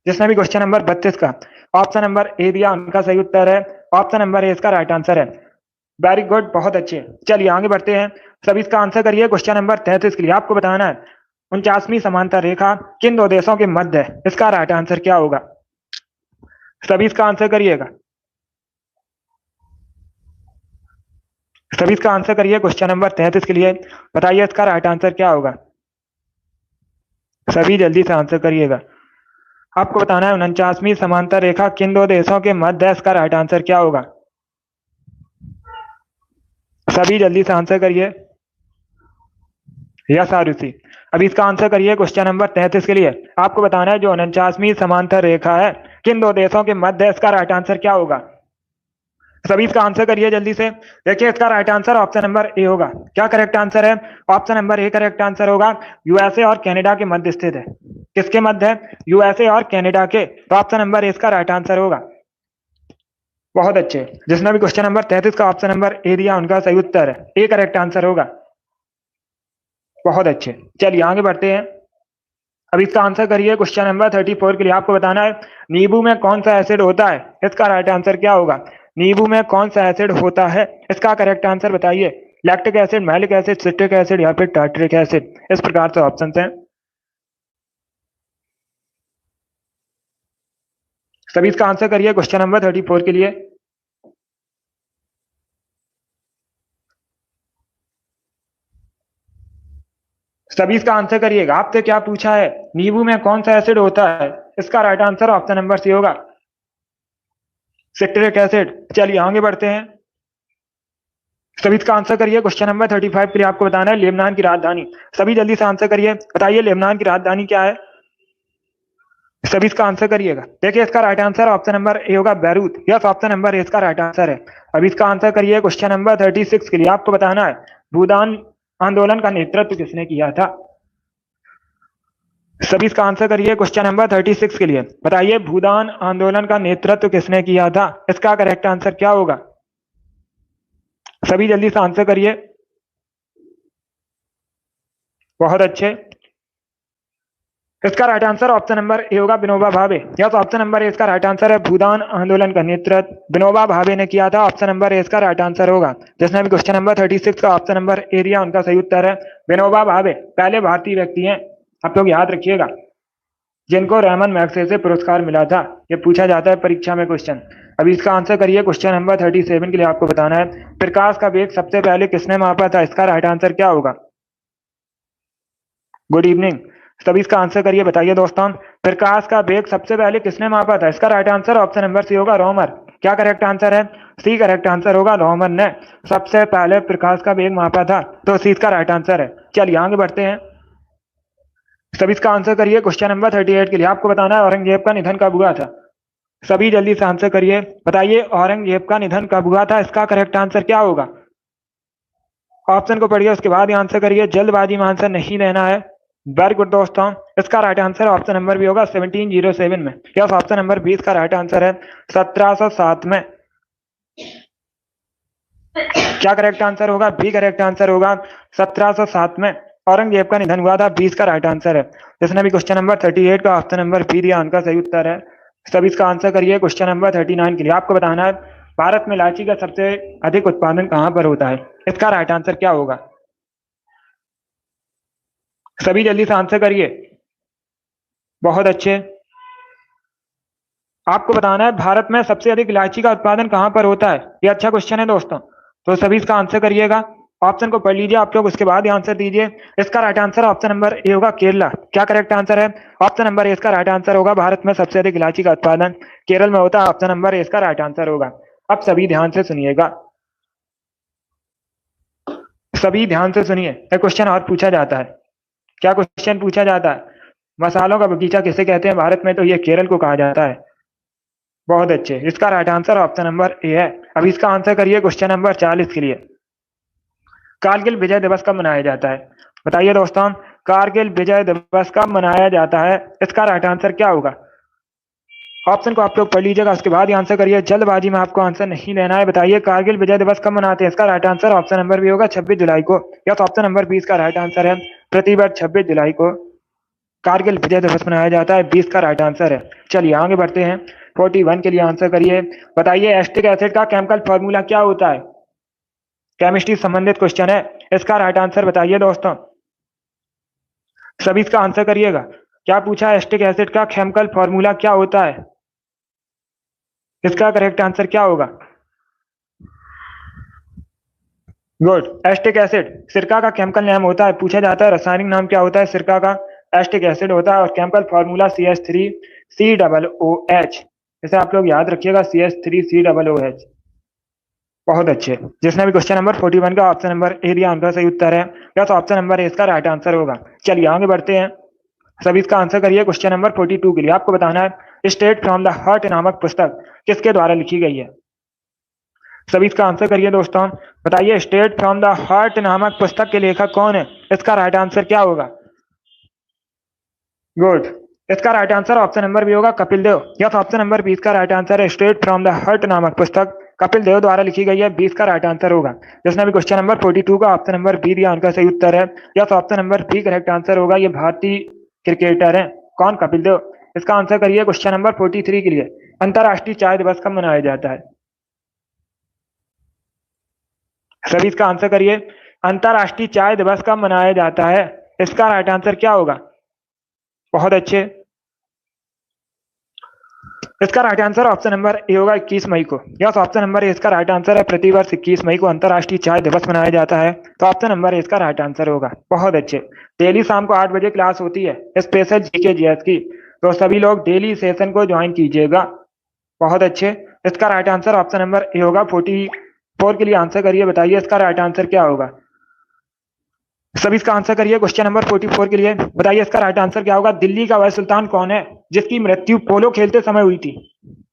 जिसने भी क्वेश्चन नंबर 32 का ऑप्शन नंबर ए दिया उनका सही उत्तर है ऑप्शन नंबर ए इसका राइट आंसर है। वेरी गुड, बहुत अच्छे। चलिए आगे बढ़ते हैं। सभी इसका आंसर करिए क्वेश्चन नंबर 33 के लिए। आपको बताना है 49वीं समांतर रेखा किन दो देशों के मध्य है। इसका राइट आंसर क्या होगा। सभी इसका आंसर करिएगा। सभी इसका आंसर करिए क्वेश्चन नंबर 33 के लिए। बताइए इसका राइट आंसर क्या होगा। सभी जल्दी से आंसर करिएगा। आपको बताना है 49वीं समांतर रेखा किन दो देशों के मध्य है। इसका राइट आंसर क्या होगा। सभी जल्दी से आंसर करिए। यस आरुषि, अभी इसका आंसर करिए क्वेश्चन नंबर 33 के लिए। आपको बताना है जो 49वीं समांतर रेखा है किन दो देशों के मध्य है। इसका राइट आंसर क्या होगा। सभी इसका आंसर करिए जल्दी से। देखिए इसका right answer option number A होगा। क्या करेक्ट आंसर है। Option number A correct answer होगा। यूएसए और कनाडा के मध्य स्थित है। किसके मध्य है। यूएसए और कनाडा के। तो ऑप्शन नंबर ए इसका राइट आंसर होगा। बहुत अच्छे। जिसने भी क्वेश्चन नंबर 33 का ऑप्शन नंबर ए दिया उनका सही उत्तर है ए करेक्ट आंसर होगा। बहुत अच्छे। चलिए आगे बढ़ते हैं। अब इसका आंसर करिए क्वेश्चन नंबर 34 के लिए। आपको बताना है नींबू में कौन सा एसिड होता है। इसका राइट आंसर क्या होगा। नींबू में कौन सा एसिड होता है। इसका करेक्ट आंसर बताइए। Lactic acid, malic acid, citric acid या फिर टार्टरिक एसिड। इस प्रकार से ऑप्शन हैं। सभी इसका आंसर करिए क्वेश्चन नंबर 34 के लिए। सभी इसका आंसर करिएगा। आपसे क्या पूछा है नींबू में कौन सा एसिड होता है। इसका right answer option number C होगा, सिट्रिक एसिड। चलिए आगे बढ़ते हैं। सभी इसका आंसर करिए क्वेश्चन नंबर 35 के लिए। आपको बताना है लेबनान की राजधानी। सभी जल्दी से आंसर करिए। बताइए लेबनान की राजधानी क्या है। सभी इसका आंसर करिएगा। देखिए इसका right answer option number A होगा, Beirut. Yes, option number A इसका राइट आंसर है। अभी इसका आंसर करिए क्वेश्चन नंबर 36 के लिए। आपको बताना है भूदान आंदोलन का नेतृत्व किसने किया था। सभी इसका आंसर करिए क्वेश्चन नंबर 36 के लिए। बताइए भूदान आंदोलन का नेतृत्व किसने किया था। इसका करेक्ट आंसर क्या होगा। सभी जल्दी से आंसर करिए। बहुत अच्छे। इसका right answer option number A होगा, Vinoba Bhave. Yes, option number A इसका राइट आंसर है। भूदान आंदोलन का नेतृत्व विनोबा भावे ने किया था। ऑप्शन नंबर ए इसका राइट आंसर होगा। जिसने भी क्वेश्चन नंबर 36 का ऑप्शन नंबर ए दिया उनका सही उत्तर है विनोबा भावे। पहले भारतीय व्यक्ति हैं, आप लोग याद रखिएगा, जिनको रैमन मैग्सेसे पुरस्कार मिला था। ये पूछा जाता है परीक्षा में क्वेश्चन। अभी इसका आंसर करिए क्वेश्चन नंबर 37 के लिए। आपको बताना है प्रकाश का वेग सबसे पहले किसने मापा था। इसका राइट आंसर क्या होगा। Good evening. सभी इसका आंसर करिए। बताइए दोस्तों प्रकाश का वेग सबसे पहले किसने मापा था। इसका right answer option number C होगा, रोमर। क्या करेक्ट आंसर है। सी करेक्ट आंसर होगा। रोमर ने सबसे पहले प्रकाश का वेग मापा था, तो सी इसका राइट आंसर है। चलिए आगे बढ़ते हैं। सभी इसका आंसर करिए क्वेश्चन नंबर 38 के लिए। आपको बताना है औरंगजेब का निधन कब हुआ था। सभी जल्दी से आंसर करिए। बताइए औरंगजेब का निधन कब हुआ था। इसका करेक्ट आंसर क्या होगा। ऑप्शन को पढ़िए उसके बाद ही आंसर करिए। जल्दबाजी में आंसर नहीं देना है। वेरी गुड दोस्तों। इसका right answer option number B होगा, 1707 में। यस, ऑप्शन नंबर 20 का राइट आंसर है 1707 में। क्या करेक्ट आंसर होगा। बी करेक्ट आंसर होगा। 1707 में औरंगजेब का निधन हुआ था। 20 का राइट आंसर है। जिसने भी क्वेश्चन नंबर 38 का ऑप्शन नंबर बी दिया उनका सही उत्तर है। सभी इसका आंसर करिए क्वेश्चन नंबर 39 के लिए। आपको बताना है भारत में इलायची का सबसे अधिक उत्पादन कहां पर होता है। इसका राइट आंसर क्या होगा। सभी जल्दी से आंसर करिए। बहुत अच्छे। आपको बताना है भारत में सबसे अधिक इलायची का उत्पादन कहां पर होता है। ये अच्छा क्वेश्चन है दोस्तों, तो सभी इसका आंसर करिएगा। ऑप्शन को पढ़ लीजिए आप लोग, उसके बाद आंसर दीजिए। इसका right answer option number A होगा केरला। क्या करेक्ट आंसर है? ऑप्शन नंबर ए इसका राइट आंसर होगा। भारत में सबसे अधिक इलायची का उत्पादन केरल में होता है। ऑप्शन नंबर ए इसका राइट आंसर होगा। अब सभी ध्यान से सुनिएगा, सभी ध्यान से सुनिए। एक क्वेश्चन और पूछा जाता है। क्या क्वेश्चन पूछा जाता है? मसालों का बगीचा किसे कहते हैं भारत में? तो ये केरल को कहा जाता है। बहुत अच्छे, इसका राइट आंसर ऑप्शन नंबर ए है। अब इसका आंसर करिए क्वेश्चन नंबर 40 के लिए। कारगिल विजय दिवस कब मनाया जाता है? बताइए दोस्तों, कारगिल विजय दिवस कब मनाया जाता है? इसका राइट आंसर क्या होगा? ऑप्शन को आप लोग पढ़ लीजिएगा, उसके बाद ही आंसर करिए। जल्दबाजी में आपको आंसर नहीं लेना है। बताइए कारगिल विजय दिवस कब मनाते हैं? इसका right answer option number B होगा 26 जुलाई को। यस, ऑप्शन नंबर 20 का राइट आंसर है। प्रतिवर्ष 26 जुलाई को कारगिल विजय दिवस मनाया जाता है। 20 का राइट आंसर है। चलिए आगे बढ़ते हैं। 41 के लिए आंसर करिए। बताइए एस्टिक एसिड का केमिकल फॉर्मूला क्या होता है? केमिस्ट्री संबंधित क्वेश्चन है। इसका राइट आंसर बताइए दोस्तों, सभी इसका आंसर करिएगा। क्या पूछा है? एस्टिक एसिड का केमिकल फॉर्मूला क्या होता है? इसका करेक्ट आंसर क्या होगा? गुड, एस्टिक एसिड सिरका का केमिकल नाम होता है। पूछा जाता है रासायनिक नाम क्या होता है सिरका का? एस्टिक एसिड होता है। और केमिकल फॉर्मूला CH3COOH। इसे आप लोग याद रखिएगा, CH3COOH। बहुत अच्छे। जिसने भी क्वेश्चन नंबर 41 का ऑप्शन नंबर ए दिया उनका सही उत्तर है। या तो ऑप्शन नंबर ए इसका राइट आंसर होगा। चलिए आगे बढ़ते हैं। सभी इसका आंसर करिए। क्वेश्चन नंबर 42 के लिए आपको बताना है स्टेट फ्रॉम द हार्ट नामक पुस्तक किसके द्वारा लिखी गई है? सभी इसका आंसर करिए दोस्तों। बताइए स्टेट फ्रॉम द हार्ट नामक पुस्तक के लेखक कौन है? इसका राइट आंसर क्या होगा? गुड, इसका right answer option number B होगा Kapil Dev. Yes, option number 20 का राइट आंसर है। स्टेट फ्रॉम द हार्ट नामक पुस्तक कपिल देव द्वारा लिखी गई है। 20 का राइट आंसर होगा। जिसने भी क्वेश्चन नंबर 42 का ऑप्शन नंबर बी दिया उनका सही उत्तर है। Yes, option number B correct answer होगा। ये भारतीय क्रिकेटर है। कौन? कपिल देव। इसका आंसर करिए क्वेश्चन नंबर 43 के लिए। अंतरराष्ट्रीय चाय दिवस कब मनाया जाता है? सभी इसका आंसर करिए। अंतरराष्ट्रीय चाय दिवस कब मनाया जाता है? इसका राइट आंसर क्या होगा? बहुत अच्छे। इसका right answer option number A होगा 21 मई को। यस, ऑप्शन नंबर ए इसका राइट आंसर है। प्रतिवर्ष 21 मई को अंतरराष्ट्रीय चाय दिवस मनाया जाता है। तो ऑप्शन नंबर ए इसका राइट आंसर होगा। बहुत अच्छे। डेली शाम को 8 बजे क्लास होती है स्पेशल जीके जीएस की। तो सभी लोग डेली सेशन को ज्वाइन कीजिएगा। बहुत अच्छे। इसका right answer option number A होगा। 44 के लिए आंसर करिए। बताइए इसका राइट आंसर क्या होगा? सभी इसका आंसर करिए क्वेश्चन नंबर 44 के लिए। बताइए इसका राइट आंसर क्या होगा? दिल्ली का वह सुल्तान कौन है जिसकी मृत्यु पोलो खेलते समय हुई थी?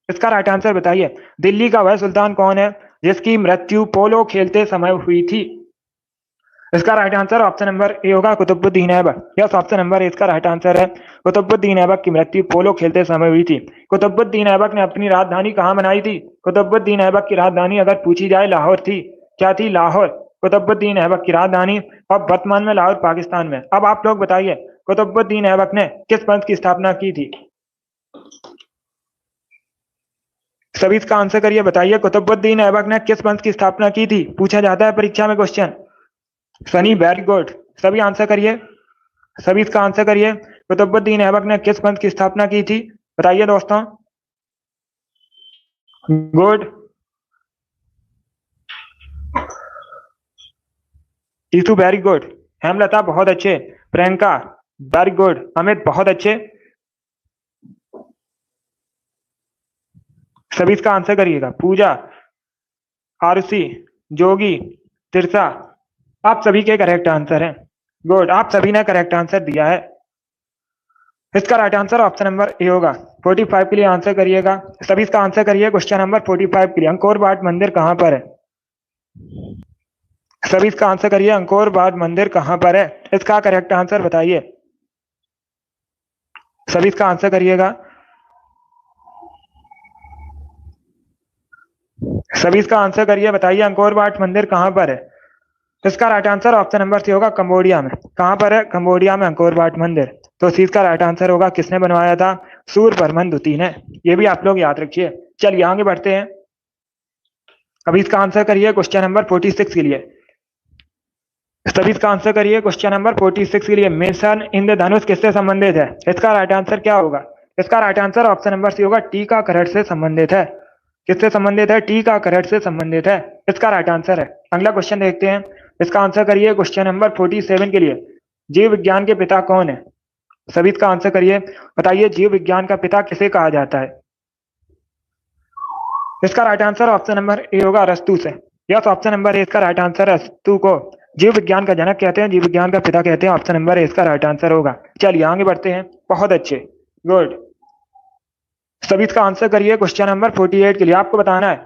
इसका राइट आंसर बताइए। दिल्ली का वह सुल्तान कौन है जिसकी मृत्यु पोलो खेलते समय हुई थी? इसका right answer option number A होगा Qutbuddin Aibak. Yes, option number A इसका राइट आंसर है। कुतुबुद्दीन ऐबक की मृत्यु पोलो खेलते समय हुई थी। कुतुबुद्दीन ऐबक ने अपनी राजधानी कहाँ बनाई थी? कुतुबुद्दीन ऐबक की राजधानी अगर पूछी जाए लाहौर थी। क्या थी? लाहौर। कुतुबुद्दीन ऐबक की राजधानी। और वर्तमान में लाहौर पाकिस्तान में। अब आप लोग बताइए कुतुबुद्दीन ऐबक ने किस पंथ की स्थापना की थी? सभी इसका आंसर करिए। बताइए कुतुबुद्दीन ऐबक ने किस पंथ की स्थापना की थी? पूछा जाता है परीक्षा में क्वेश्चन। Sunny, very good. सभी आंसर करिए। सभी इसका आंसर करिए। कुतुबुद्दीन ऐबक ने किस पंथ की स्थापना की थी? बताइए दोस्तों। Good. Titu, very good. Hemlata, बहुत अच्छे। Priyanka, very good. अमित, बहुत अच्छे। सभी इसका आंसर करिएगा। पूजा, आरुषि, जोगी, तिरसा, आप सभी के करेक्ट आंसर हैं। गुड, आप सभी ने करेक्ट आंसर दिया है। इसका right answer option number A होगा। 45 के लिए आंसर करिएगा। सभी इसका आंसर करिए क्वेश्चन नंबर 45 के लिए। अंकोर वाट मंदिर कहां पर है? सभी इसका आंसर करिए। अंकोर वाट मंदिर कहां पर है? इसका करेक्ट आंसर बताइए। सभी इसका आंसर करिएगा। सभी इसका आंसर करिए। बताइए अंकोर वाट मंदिर कहां पर है? इसका right answer option number C होगा कंबोडिया में। कहां पर है? कंबोडिया में अंकोर वाट मंदिर। तो सी का राइट आंसर होगा। किसने बनवाया था? सूर्यवर्मन द्वितीय ने। ये भी आप लोग याद रखिए। चलिए आगे बढ़ते हैं। अभी इसका आंसर करिए क्वेश्चन नंबर 46 के लिए। सभी इसका आंसर करिए क्वेश्चन नंबर 46 के लिए। मिशन इंद्रधनुष किससे संबंधित है? इसका राइट आंसर क्या होगा? इसका right answer option number C होगा टीकाकरण से संबंधित है। किससे संबंधित है? टीकाकरण से संबंधित है। इसका राइट आंसर है। अगला क्वेश्चन देखते हैं। इसका आंसर करिए क्वेश्चन नंबर 47 के लिए। जीव विज्ञान के पिता कौन है? सभी इसका आंसर करिए, बताइए जीव विज्ञान का पिता किसे कहा जाता है? इसका right answer option number A होगा अरस्तु से। यस, ऑप्शन नंबर ए इसका राइट आंसर है। अरस्तु को जीव विज्ञान का जनक कहते हैं, जीव विज्ञान का पिता कहते हैं। ऑप्शन नंबर ए इसका राइट आंसर होगा। चलिए आगे बढ़ते हैं। बहुत अच्छे, गुड। सभी इसका आंसर करिए क्वेश्चन नंबर 48 के लिए। आपको बताना है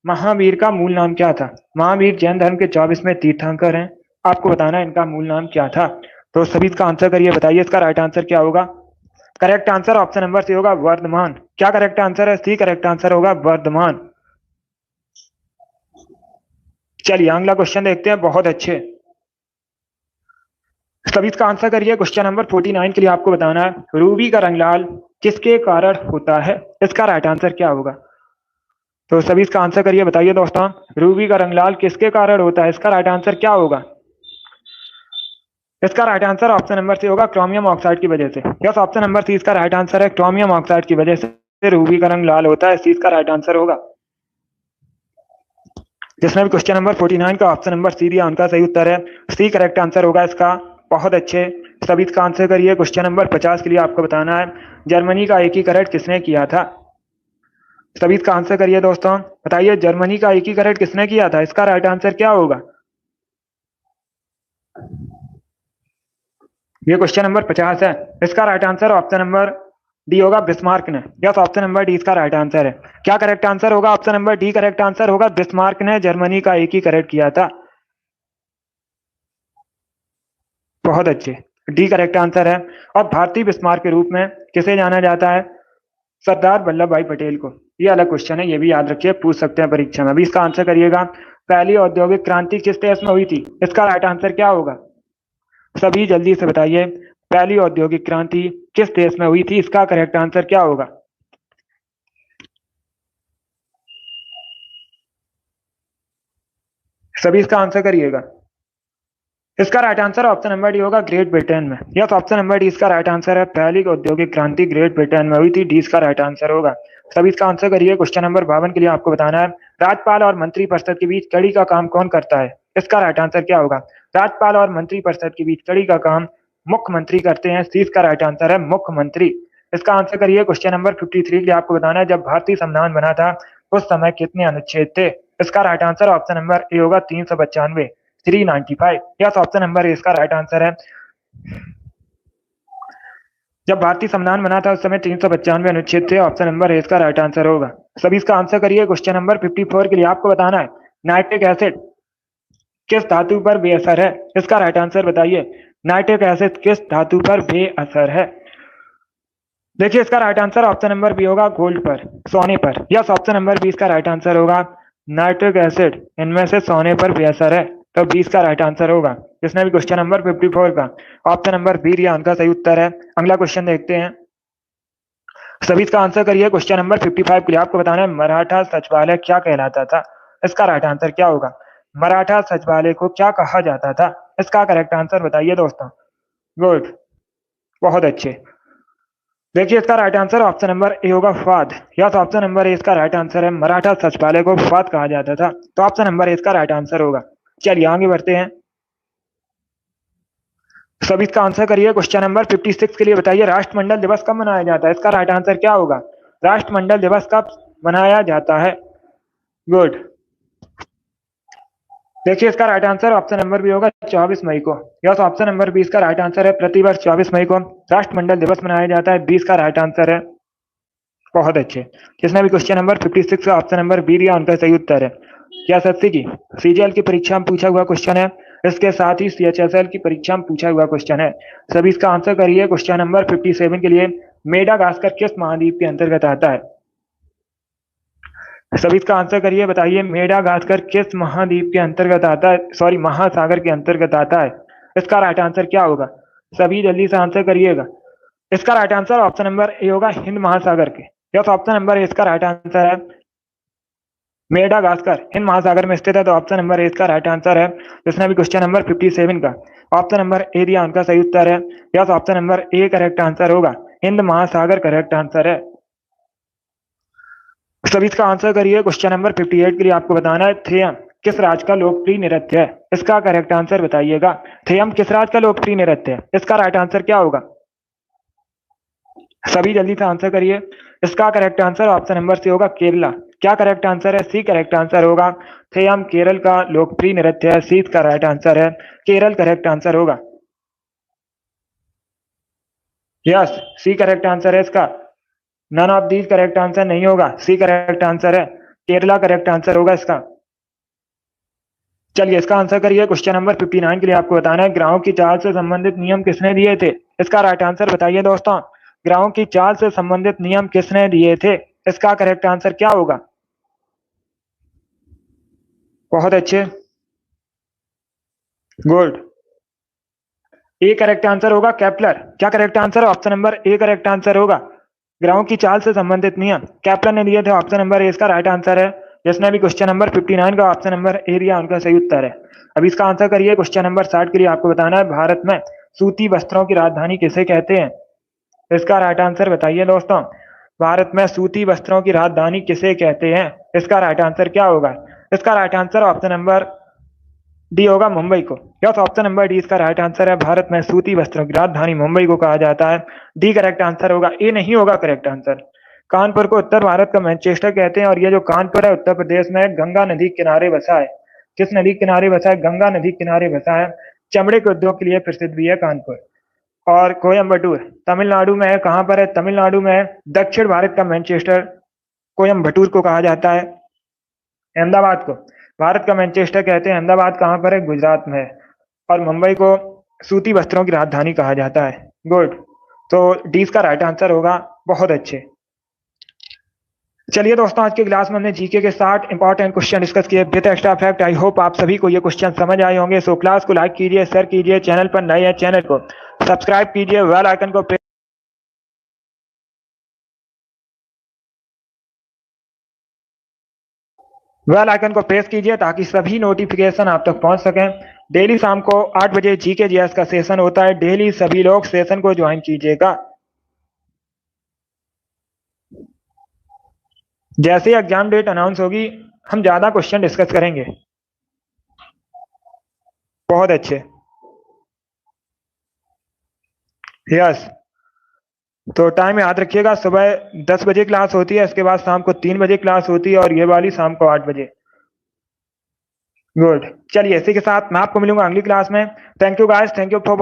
महावीर का मूल नाम क्या था। महावीर जैन धर्म के 24वें तीर्थंकर हैं। आपको बताना है इनका मूल नाम क्या था। तो सभी इसका आंसर करिए, बताइए इसका राइट आंसर क्या होगा। Correct answer option number C होगा वर्धमान। क्या करेक्ट आंसर है? सी करेक्ट आंसर होगा वर्धमान। चलिए अगला क्वेश्चन देखते हैं। बहुत अच्छे, सभी इसका आंसर करिए क्वेश्चन नंबर 49 के लिए। आपको बताना है रूबी का रंग लाल किसके कारण होता है। इसका राइट आंसर क्या होगा? तो सभी इसका आंसर करिए, बताइए दोस्तों रूबी का रंग लाल किसके कारण होता है। इसका राइट आंसर क्या होगा? इसका right answer option number C होगा क्रोमियम ऑक्साइड की वजह से। यस, ऑप्शन नंबर सी इसका राइट आंसर है। क्रोमियम ऑक्साइड की वजह से रूबी का रंग लाल होता है। सी इसका राइट आंसर होगा। जिसने भी क्वेश्चन नंबर 49 का ऑप्शन नंबर सी दिया उनका सही उत्तर है सी, करेक्ट आंसर होगा इसका। बहुत अच्छे, सभी इसका आंसर करिए क्वेश्चन नंबर 50 के लिए। आपको बताना है जर्मनी का एकीकरण किसने किया था। सभी इसका आंसर करिए दोस्तों, बताइए जर्मनी का एकीकरण किसने किया था। इसका राइट आंसर क्या होगा? ये क्वेश्चन नंबर 50 है। इसका right answer option number D होगा बिस्मार्क ने। यस, ऑप्शन नंबर डी इसका राइट आंसर है। क्या करेक्ट आंसर होगा? Option number D correct answer होगा। बिस्मार्क ने जर्मनी का एकीकरण किया था। बहुत अच्छे, डी करेक्ट आंसर है। और भारतीय बिस्मार्क के रूप में किसे जाना जाता है? सरदार वल्लभ भाई पटेल को। ये अलग क्वेश्चन है, ये भी याद रखिए, पूछ सकते हैं परीक्षा में। अभी इसका आंसर करिएगा पहली औद्योगिक क्रांति किस देश में हुई थी। इसका राइट आंसर क्या होगा? सभी जल्दी से बताइए पहली औद्योगिक क्रांति किस देश में हुई थी। इसका करेक्ट आंसर क्या होगा? सभी इसका आंसर करिएगा। इसका right answer option number D होगा ग्रेट ब्रिटेन में। यस, ऑप्शन नंबर डी इसका राइट आंसर है। पहली औद्योगिक क्रांति ग्रेट ब्रिटेन में हुई थी। डी इसका राइट आंसर होगा। सभी इसका आंसर करिए। क्वेश्चन नंबर 52 के लिए आपको बताना है राज्यपाल और मंत्रिपरिषद के बीच कड़ी का काम कौन करता है। इसका राइट आंसर क्या होगा? राज्यपाल और मंत्रिपरिषद के बीच कड़ी का काम मुख्यमंत्री करते हैं। सी इसका राइट आंसर है मुख्यमंत्री। इसका आंसर करिए। क्वेश्चन नंबर 53 के लिए आपको बताना है जब भारतीय संविधान बना था उस समय कितने अनुच्छेद थे। इसका right answer option number A होगा 395, 395। यस, ऑप्शन नंबर ए इसका राइट आंसर है। जब भारतीय संविधान बना था उस समय 395 अनुच्छेद थे। ऑप्शन नंबर ए इसका राइट आंसर होगा। सभी इसका आंसर करिए। क्वेश्चन नंबर 54 के लिए आपको बताना है नाइट्रिक एसिड किस धातु पर बेअसर है। इसका राइट आंसर बताइए। नाइट्रिक एसिड किस धातु पर बेअसर है? देखिए इसका right answer option number B होगा गोल्ड पर, सोने पर। यस, ऑप्शन नंबर बी इसका राइट आंसर होगा। नाइट्रिक एसिड इनमें से सोने पर बेअसर है, तो बी इसका राइट आंसर होगा। जिसने भी क्वेश्चन नंबर 54 का ऑप्शन नंबर बी दिया उनका सही उत्तर है। अगला क्वेश्चन देखते हैं। सभी इसका आंसर करिए। क्वेश्चन नंबर 55 के लिए आपको बताना है मराठा सचिवालय क्या कहलाता था। इसका राइट आंसर क्या होगा? मराठा सचिवालय को क्या कहा जाता था। इसका करेक्ट आंसर बताइए दोस्तों। गुड, बहुत अच्छे। देखिए इसका right answer option number A होगा फाद। यस, ऑप्शन नंबर ए इसका राइट आंसर है। मराठा सचिवालय को फाद कहा जाता था, तो ऑप्शन नंबर ए इसका राइट आंसर होगा। चलिए आगे बढ़ते हैं। सब इसका आंसर करिए। क्वेश्चन नंबर 56 के लिए बताइए राष्ट्रमंडल दिवस कब मनाया जाता है। इसका राइट आंसर क्या होगा? राष्ट्रमंडल दिवस कब मनाया जाता है? गुड। देखिए इसका right answer option number B होगा 24 मई को। यस, ऑप्शन नंबर बी इसका राइट आंसर है। प्रतिवर्ष 24 मई को राष्ट्रमंडल दिवस मनाया जाता है। 20 का राइट आंसर है। बहुत अच्छे। जिसने भी क्वेश्चन नंबर 56 का ऑप्शन नंबर बी दिया उनका सही उत्तर है। क्या सत्य की सीजीएल की परीक्षा में पूछा हुआ क्वेश्चन है। इसके साथ ही सीएचएसएल की परीक्षा में पूछा हुआ क्वेश्चन है। सभी इसका आंसर करिए। क्वेश्चन नंबर 57 के लिए मेडागास्कर किस महाद्वीप के अंतर्गत आता है। सभी इसका आंसर करिए। बताइए मेडागास्कर किस महाद्वीप के अंतर्गत आता है, सॉरी महासागर के अंतर्गत आता है। इसका राइट आंसर क्या होगा? सभी जल्दी से आंसर करिएगा। इसका right answer option number A होगा हिंद महासागर के। यस, ऑप्शन नंबर ए इसका राइट आंसर है। मेडागास्कर हिंद महासागर में स्थित है, तो ऑप्शन नंबर ए इसका राइट आंसर है। जिसने भी क्वेश्चन नंबर 57 का ऑप्शन नंबर ए दिया उनका सही उत्तर है। Yes, option number A correct answer होगा। हिंद महासागर करेक्ट आंसर है। सभी इसका आंसर करिए। क्वेश्चन नंबर 58 के लिए आपको बताना है थेयम किस राज्य का लोकप्रिय नृत्य है? इसका करेक्ट आंसर बताइएगा। थेयम किस राज्य का लोकप्रिय नृत्य है? इसका राइट आंसर क्या होगा? सभी जल्दी से आंसर करिए। इसका correct answer option number C होगा केरला। क्या करेक्ट आंसर है? सी करेक्ट आंसर होगा। थेयम केरल का लोकप्रिय नृत्य है। सी का राइट आंसर है। केरल करेक्ट आंसर होगा। यस, सी करेक्ट आंसर है इसका। None of these correct answer नहीं होगा। सी करेक्ट आंसर है। केरला करेक्ट आंसर होगा इसका। चलिए इसका आंसर करिए। क्वेश्चन नंबर 59 के लिए आपको बताना है ग्राहों की चाल से संबंधित नियम किसने दिए थे? इसका राइट आंसर बताइए दोस्तों। ग्राहों की चाल से संबंधित नियम किसने दिए थे? इसका करेक्ट आंसर क्या होगा? बहुत अच्छे, गुड। ए करेक्ट आंसर होगा केपलर। क्या करेक्ट आंसर है? Option number A correct answer होगा। ग्राहों की चाल से संबंधित नियम केपलर ने दिए थे। ऑप्शन नंबर ए इसका राइट आंसर है। जिसने भी क्वेश्चन नंबर 59 का ऑप्शन नंबर ए दिया उनका सही उत्तर है। अब इसका आंसर करिए। क्वेश्चन नंबर 60 के लिए आपको बताना है भारत में सूती वस्त्रों की राजधानी किसे कहते हैं? इसका राइट आंसर बताइए दोस्तों। भारत में सूती वस्त्रों की राजधानी किसे कहते हैं? इसका राइट आंसर क्या होगा? इसका right answer option number D होगा, मुंबई को। यस, ऑप्शन नंबर डी इसका राइट आंसर है। भारत में सूती वस्त्रों की राजधानी मुंबई को कहा जाता है। डी करेक्ट आंसर होगा। ए नहीं होगा करेक्ट आंसर। कानपुर को उत्तर भारत का मैनचेस्टर कहते हैं और ये जो कानपुर है उत्तर प्रदेश में गंगा नदी किनारे बसा है। किस नदी किनारे बसा है? गंगा नदी किनारे बसा है। चमड़े के उद्योग के लिए प्रसिद्ध भी है कानपुर। और कोयम्बटूर तमिलनाडु में है। कहां पर है? तमिलनाडु में है। दक्षिण भारत का मैनचेस्टर कोयम्बटूर को कहा जाता है। अहमदाबाद को भारत का मैनचेस्टर कहते हैं। अहमदाबाद कहां पर है? गुजरात में है। और मुंबई को सूती वस्त्रों की राजधानी कहा जाता है। गुड। तो डी का राइट आंसर होगा। बहुत अच्छे। चलिए दोस्तों, आज के क्लास में हमने जीके के 60 इंपॉर्टेंट क्वेश्चन डिस्कस किए with extra fact. I hope आप सभी को ये क्वेश्चन समझ आए होंगे। सो क्लास को लाइक कीजिए, शेयर कीजिए। चैनल पर नए हैं चैनल को सब्सक्राइब कीजिए। बेल आइकन को प्रेस कीजिए ताकि सभी नोटिफिकेशन आप तक पहुंच सकें। डेली शाम को 8 बजे जीके जीएस का सेशन होता है। डेली सभी लोग सेशन को ज्वाइन कीजिएगा। जैसे एग्जाम डेट अनाउंस होगी हम ज्यादा क्वेश्चन डिस्कस करेंगे। बहुत अच्छे। यस, तो टाइम याद रखिएगा। सुबह 10 बजे क्लास होती है, इसके बाद शाम को 3 बजे क्लास होती है और ये वाली शाम को 8 बजे। गुड। चलिए इसी के साथ मैं आपको मिलूंगा अगली क्लास में। Thank you guys, thank you for